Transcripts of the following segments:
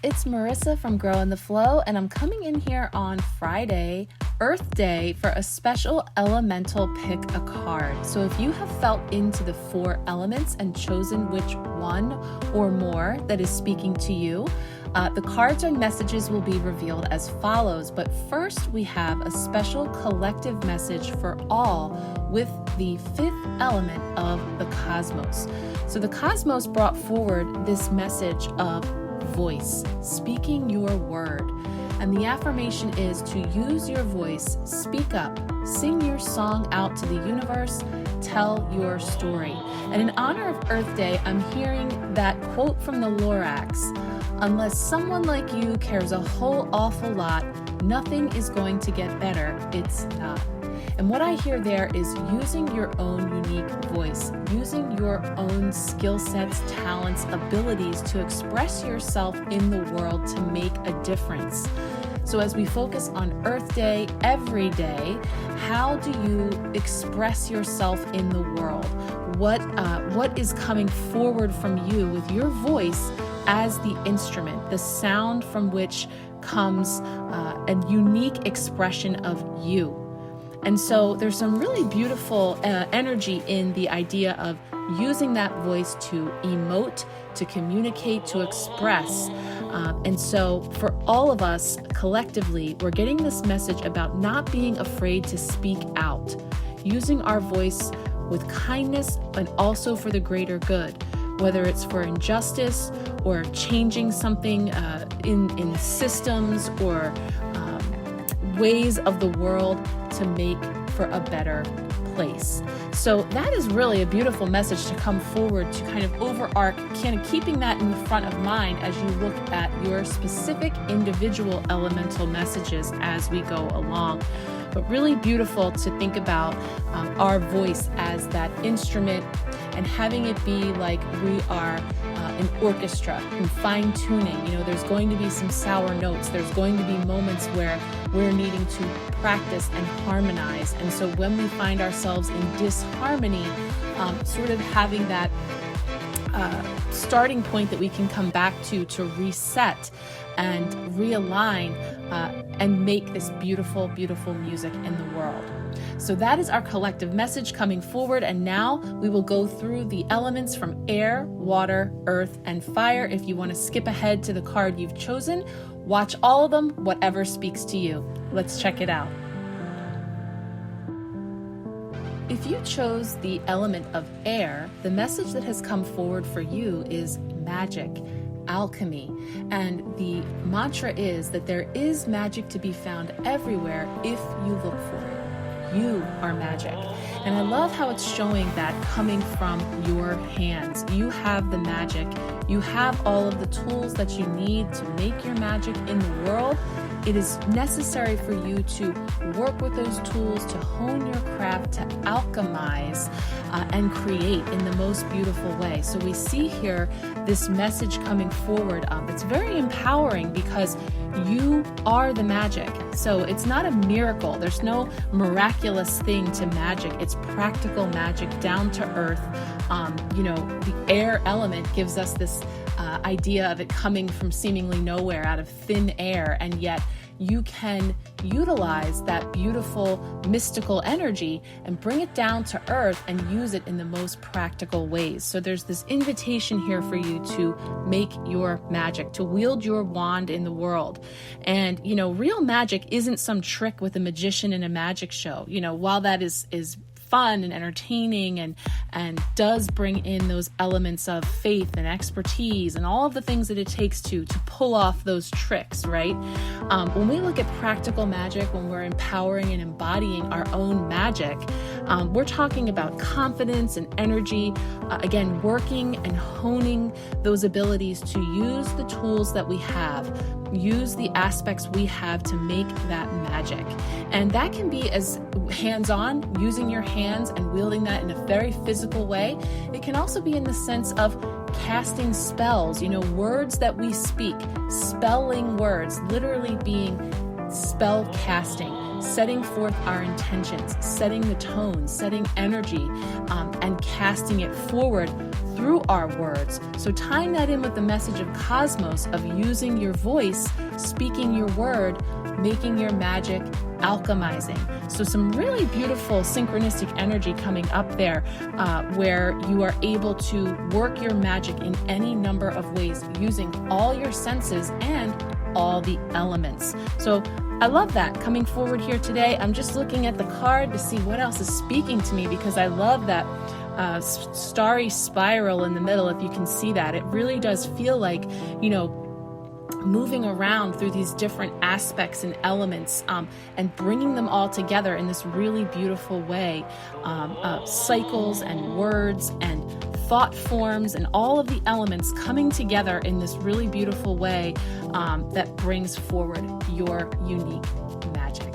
it's Marissa from Grow in the Flow, and I'm coming in here on Friday, Earth Day, for a special elemental pick a card. So if you have felt into the 4 elements and chosen which one or more that is speaking to you, the cards and messages will be revealed as follows. But first, we have a special collective message for all with the 5th element of the cosmos. So the cosmos brought forward this message of voice, speaking your word. And the affirmation is to use your voice, speak up, sing your song out to the universe, tell your story. And in honor of Earth Day, I'm hearing that quote from the Lorax: unless someone like you cares a whole awful lot, nothing is going to get better. It's not. And what I hear there is using your own unique voice, using your own skill sets, talents, abilities to express yourself in the world to make a difference. So as we focus on Earth Day every day, how do you express yourself in the world? What is coming forward from you with your voice as the instrument, the sound from which comes a unique expression of you? And so there's some really beautiful energy in the idea of using that voice to emote, to communicate, to express. And so for all of us collectively, we're getting this message about not being afraid to speak out, using our voice with kindness, but also for the greater good, whether it's for injustice or changing something in systems or ways of the world to make for a better place. So that is really a beautiful message to come forward to kind of overarch, kind of keeping that in the front of mind as you look at your specific individual elemental messages as we go along. But really beautiful to think about our voice as that instrument and having it be like we are an orchestra and fine tuning. You know, there's going to be some sour notes. There's going to be moments where we're needing to practice and harmonize. And so when we find ourselves in disharmony, sort of having that starting point that we can come back to reset and realign and make this beautiful, beautiful music in the world. So that is our collective message coming forward. And now we will go through the elements from air, water, earth, and fire. If you want to skip ahead to the card you've chosen, watch all of them, whatever speaks to you. Let's check it out. If you chose the element of air, the message that has come forward for you is magic, alchemy. And the mantra is that there is magic to be found everywhere if you look for it. You are magic. And I love how it's showing that coming from your hands. You have the magic. You have all of the tools that you need to make your magic in the world. It is necessary for you to work with those tools, to hone your craft, to alchemize and create in the most beautiful way. So we see here this message coming forward. It's very empowering because you are the magic. So it's not a miracle. There's no miraculous thing to magic. It's practical magic, down to earth. The air element gives us this idea of it coming from seemingly nowhere, out of thin air, and yet you can utilize that beautiful mystical energy and bring it down to earth and use it in the most practical ways. So there's this invitation here for you to make your magic, to wield your wand in the world. And, real magic isn't some trick with a magician in a magic show. While that is fun and entertaining and does bring in those elements of faith and expertise and all of the things that it takes to pull off those tricks, right? When we look at practical magic, when we're empowering and embodying our own magic, we're talking about confidence and energy, again, working and honing those abilities to use the tools that we have, use the aspects we have to make that magic. And that can be as hands-on, using your hands and wielding that in a very physical way. It can also be in the sense of casting spells, words that we speak, spelling words, literally being spell casting, setting forth our intentions, setting the tone, setting energy, and casting it forward through our words. So tying that in with the message of cosmos, of using your voice, speaking your word, making your magic, alchemizing. So some really beautiful synchronistic energy coming up there, where you are able to work your magic in any number of ways using all your senses and all the elements. So I love that coming forward here today. I'm just looking at the card to see what else is speaking to me, because I love that starry spiral in the middle. If you can see that, it really does feel like, moving around through these different aspects and elements, and bringing them all together in this really beautiful way. Cycles and words and thought forms and all of the elements coming together in this really beautiful way, that brings forward your unique magic.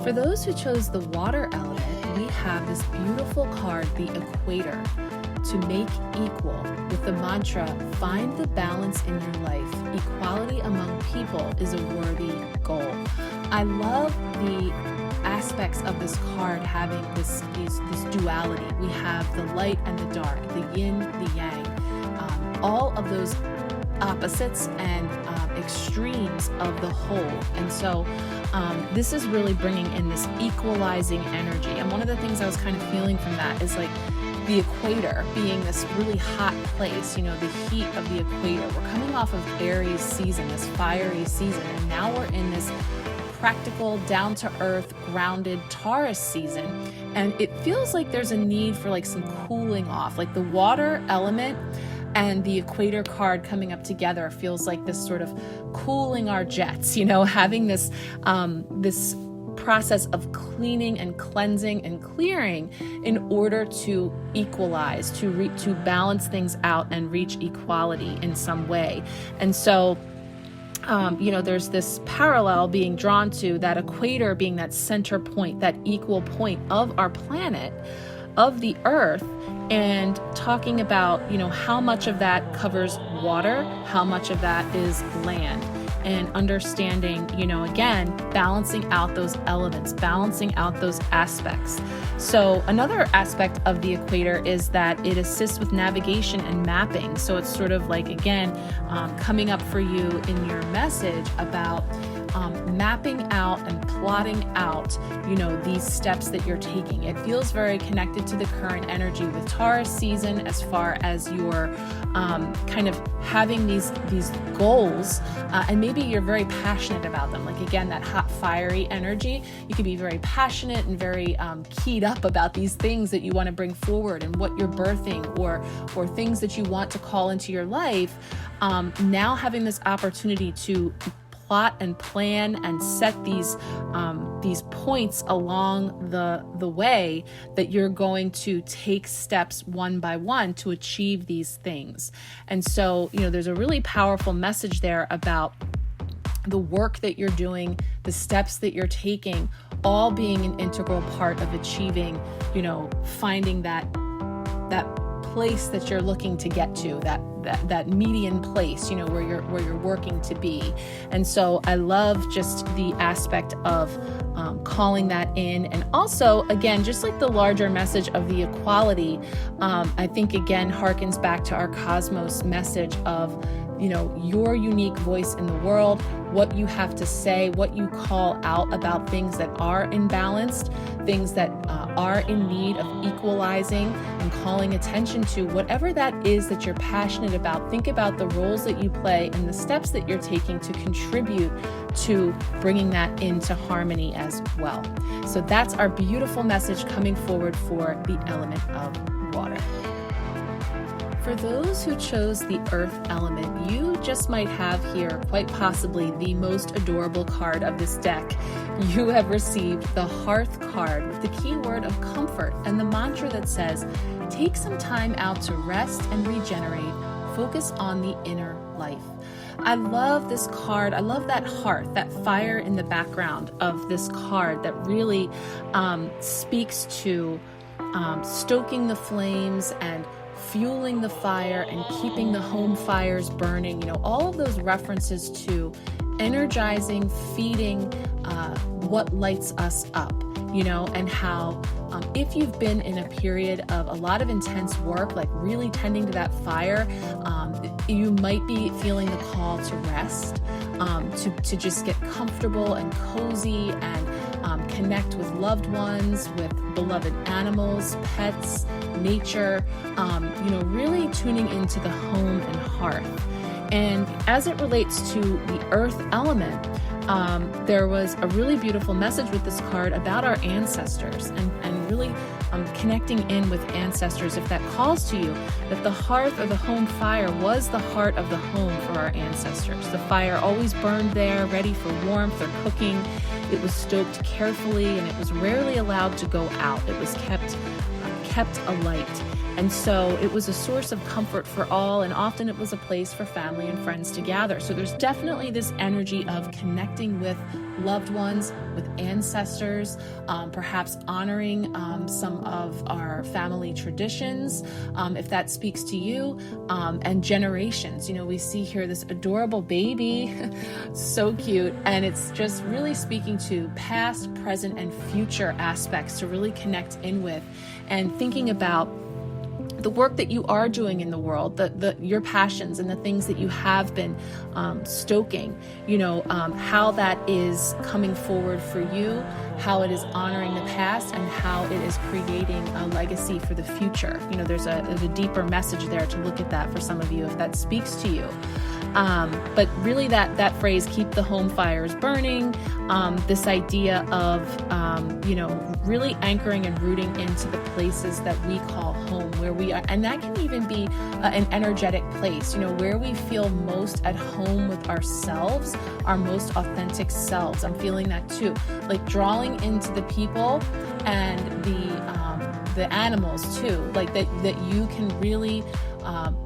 For those who chose the water element, we have this beautiful card, the equator. To make equal, with the mantra, find the balance in your life. Equality among people is a worthy goal. I love the aspects of this card having this duality. We have the light and the dark, the yin, the yang, all of those opposites and extremes of the whole. And so this is really bringing in this equalizing energy. And one of the things I was kind of feeling from that is like, the equator being this really hot place, the heat of the equator. We're coming off of Aries season, this fiery season, and now we're in this practical, down-to-earth, grounded Taurus season. And it feels like there's a need for like some cooling off, like the water element and the equator card coming up together feels like this sort of cooling our jets, having this process of cleaning and cleansing and clearing in order to equalize, to balance things out and reach equality in some way. And so there's this parallel being drawn to that equator being that center point, that equal point of our planet, of the earth, and talking about, how much of that covers water, how much of that is land. And understanding, again, balancing out those elements, balancing out those aspects. So another aspect of the equator is that it assists with navigation and mapping. So it's sort of like, again, coming up for you in your message about mapping out and plotting out, these steps that you're taking. It feels very connected to the current energy with Taurus season, as far as you're kind of having these goals, and maybe you're very passionate about them. Like, again, that hot, fiery energy. You can be very passionate and very keyed up about these things that you want to bring forward and what you're birthing, or things that you want to call into your life. Now having this opportunity to plot and plan and set these points along the way that you're going to take steps one by one to achieve these things. And so, there's a really powerful message there about the work that you're doing, the steps that you're taking, all being an integral part of achieving, finding that place that you're looking to get to, that median place, where you're working to be. And so I love just the aspect of calling that in. And also, again, just like the larger message of the equality, I think, again, harkens back to our cosmos message of, your unique voice in the world, what you have to say, what you call out about things that are imbalanced, things that are in need of equalizing and calling attention to, whatever that is that you're passionate about. Think about the roles that you play and the steps that you're taking to contribute to bringing that into harmony as well. So that's our beautiful message coming forward for the element of water. For those who chose the earth element, you just might have here, quite possibly, the most adorable card of this deck. You have received the Hearth card with the keyword of comfort and the mantra that says, take some time out to rest and regenerate. Focus on the inner life. I love this card. I love that hearth, that fire in the background of this card that really speaks to stoking the flames and fueling the fire and keeping the home fires burning. All of those references to energizing, feeding what lights us up. and how if you've been in a period of a lot of intense work, like really tending to that fire, you might be feeling the call to rest, to just get comfortable and cozy and connect with loved ones, with beloved animals, pets, nature, really tuning into the home and hearth. And as it relates to the earth element, there was a really beautiful message with this card about our ancestors and really connecting in with ancestors. If that calls to you, that the hearth or the home fire was the heart of the home for our ancestors. The fire always burned there, ready for warmth or cooking. It was stoked carefully, and it was rarely allowed to go out. It was kept alight. And so it was a source of comfort for all, and often it was a place for family and friends to gather. So there's definitely this energy of connecting with loved ones, with ancestors, perhaps honoring some of our family traditions, if that speaks to you, and generations. We see here this adorable baby, so cute, and it's just really speaking to past, present, and future aspects to really connect in with, and thinking about the work that you are doing in the world, your passions and the things that you have been stoking, how that is coming forward for you, how it is honoring the past, and how it is creating a legacy for the future. There's a deeper message there to look at that for some of you if that speaks to you. But really that phrase, keep the home fires burning, this idea of, really anchoring and rooting into the places that we call home, where we are. And that can even be an energetic place, where we feel most at home with ourselves, our most authentic selves. I'm feeling that too, like drawing into the people and the animals too, like that you can really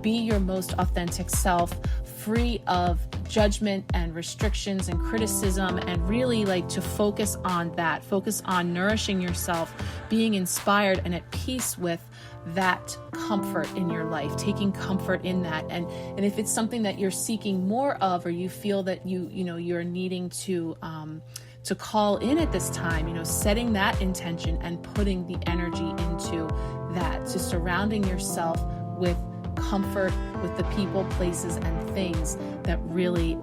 be your most authentic self, free of judgment and restrictions and criticism, and really like to focus on nourishing yourself, being inspired and at peace with that comfort in your life, taking comfort in that. And if it's something that you're seeking more of, or you feel that you're needing to call in at this time, setting that intention and putting the energy into that, to surrounding yourself with comfort, with the people, places, and things that really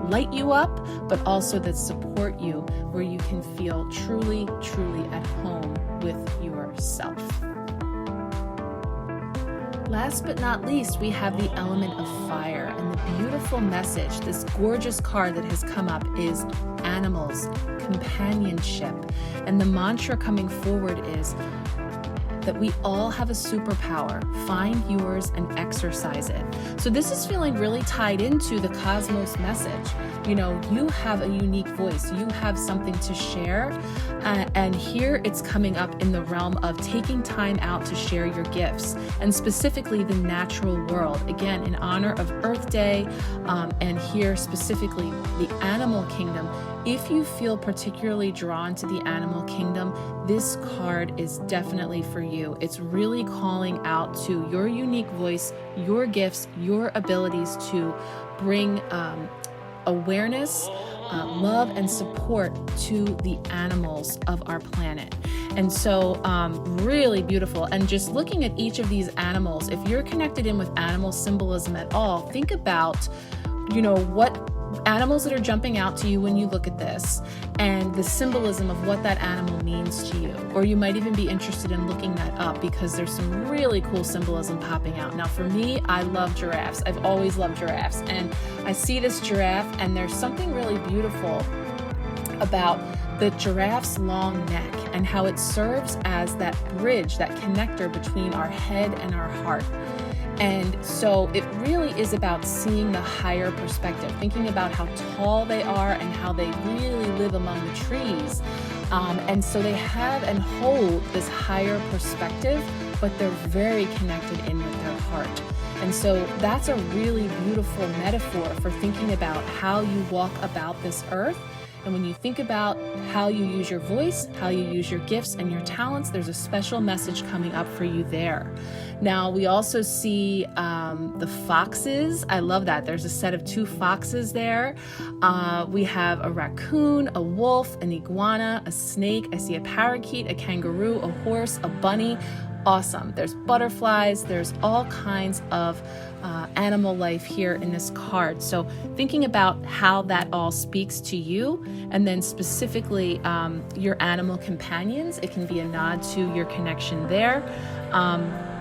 light you up, but also that support you, where you can feel truly, truly at home with yourself. Last but not least, we have the element of fire, and the beautiful message, this gorgeous card that has come up, is animals, companionship. And the mantra coming forward is that we all have a superpower. Find yours and exercise it. So this is feeling really tied into the cosmos message. You have a unique voice. You have something to share. And here it's coming up in the realm of taking time out to share your gifts, and specifically the natural world. Again, in honor of Earth Day, and here specifically the animal kingdom. If you feel particularly drawn to the animal kingdom, this card is definitely for you. It's really calling out to your unique voice, your gifts, your abilities to bring awareness, love, and support to the animals of our planet. And so really beautiful. And just looking at each of these animals, if you're connected in with animal symbolism at all, think about, what animals that are jumping out to you when you look at this, and the symbolism of what that animal means to you. Or you might even be interested in looking that up, because there's some really cool symbolism popping out. Now for me, I love giraffes. I've always loved giraffes, and I see this giraffe, and there's something really beautiful about the giraffe's long neck and how it serves as that bridge, that connector between our head and our heart. And so it really is about seeing the higher perspective, thinking about how tall they are and how they really live among the trees. And so they have and hold this higher perspective, but they're very connected in with their heart. And so that's a really beautiful metaphor for thinking about how you walk about this earth. And when you think about how you use your voice, how you use your gifts and your talents, there's a special message coming up for you there. Now, we also see the foxes. I love that. There's a set of 2 foxes there. We have a raccoon, a wolf, an iguana, a snake. I see a parakeet, a kangaroo, a horse, a bunny. Awesome. There's butterflies. There's all kinds of animal life here in this card. So thinking about how that all speaks to you, and then specifically your animal companions, it can be a nod to your connection there.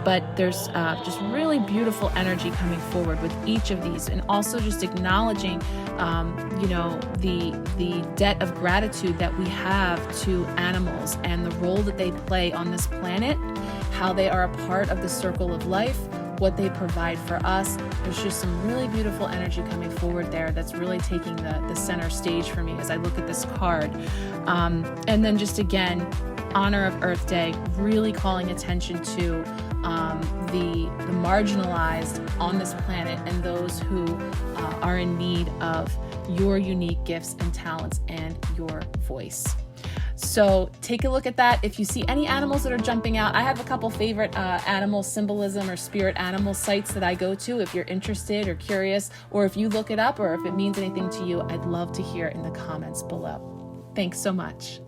But there's just really beautiful energy coming forward with each of these, and also just acknowledging, the debt of gratitude that we have to animals and the role that they play on this planet, how they are a part of the circle of life, what they provide for us. There's just some really beautiful energy coming forward there that's really taking the center stage for me as I look at this card. And then just again, honor of Earth Day, really calling attention to the marginalized on this planet and those who are in need of your unique gifts and talents and your voice. So take a look at that. If you see any animals that are jumping out, I have a couple favorite animal symbolism or spirit animal sites that I go to. If you're interested or curious, or if you look it up, or if it means anything to you, I'd love to hear in the comments below. Thanks so much.